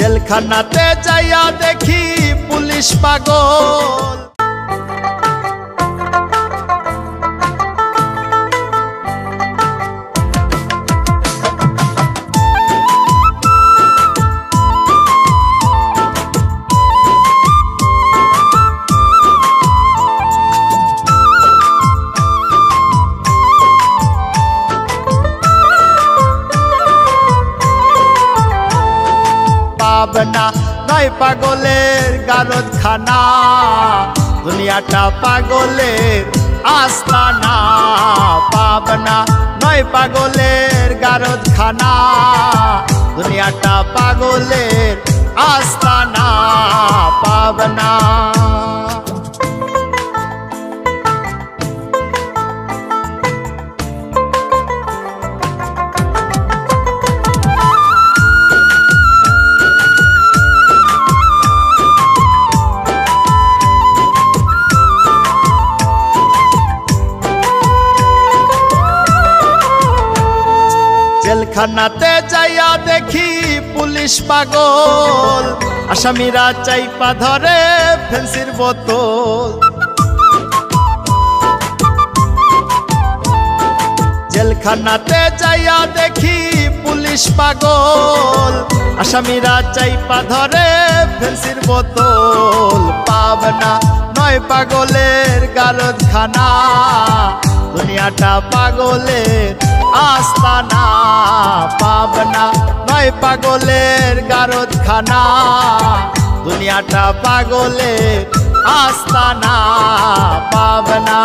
জেলখানাতে যাইয়া দেখি পুলিশ পাগল। পাবনা নয় পাগলের গারদখানা, দুনিয়াটা পাগলের আস্তানা। পাবনা নয় পাগলের গারদখানা, দুনিয়াটা পাগলের আস্তানা। পাবনা জেলখানাতে যাইয়া দেখি পুলিশ পাগল, আসামিরা চাইপা ধরে ফেন্সির বোতল। জেলখানাতে যাইয়া দেখি পুলিশ পাগল, আসামিরা চাইপা ধরে ফেন্সির বোতল। পাবনা নয় পাগলের গারদখানা, দুনিয়াটা পাগলের আস্তানা। পাবনা নয় পাগলের গারদখানা, দুনিয়াটা পাগলের আস্তানা। পাবনা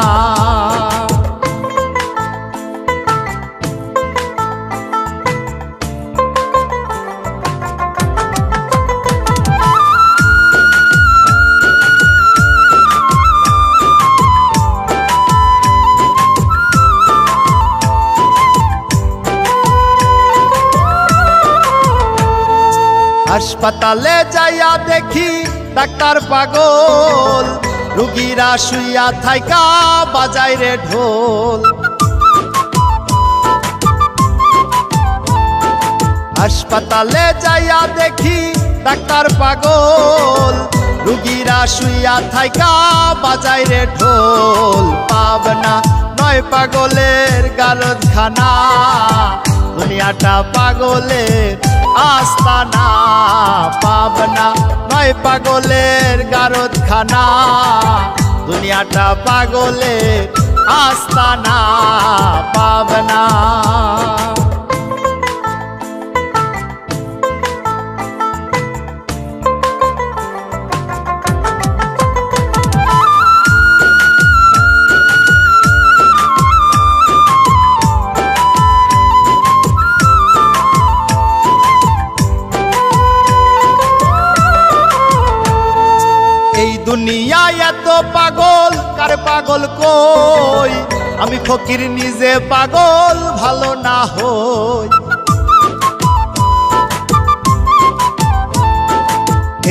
হাসপাতালে যাইয়া দেখি ডাক্তার পাগল, রুগীরা শুইয়া থাইকা বাজায় রে ঢোল। হাসপাতালে যাইয়া দেখি ডাক্তার পাগল, রুগীরা শুইয়া থাইকা বাজায় রে ঢোল। পাবনা নয় পাগলের গারদখানা, দুনিয়াটা পাগলের আস্তানা। পাবনা নয় পাগলের গারদখানা, দুনিয়াটা পাগলের আস্তানা। পাবনা এই দুনিয়া এত পাগল, কার পাগল কই? আমি ফকির নিজে পাগল ভালো না হই।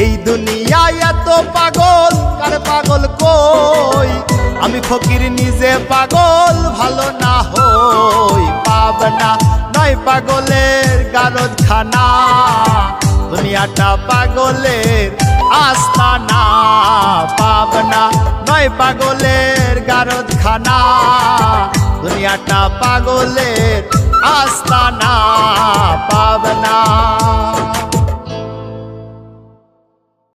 এই দুনিয়া এত পাগল, কার পাগল কই? আমি ফকির নিজে পাগল ভালো না হই। পাবনা নয় পাগলের গারদখানা, দুনিয়াটা পাগলের আস্তানা। পাবনা নয় পাগলের গারদখানা, দুনিয়াটা পাগলের আস্তানা। পাবনা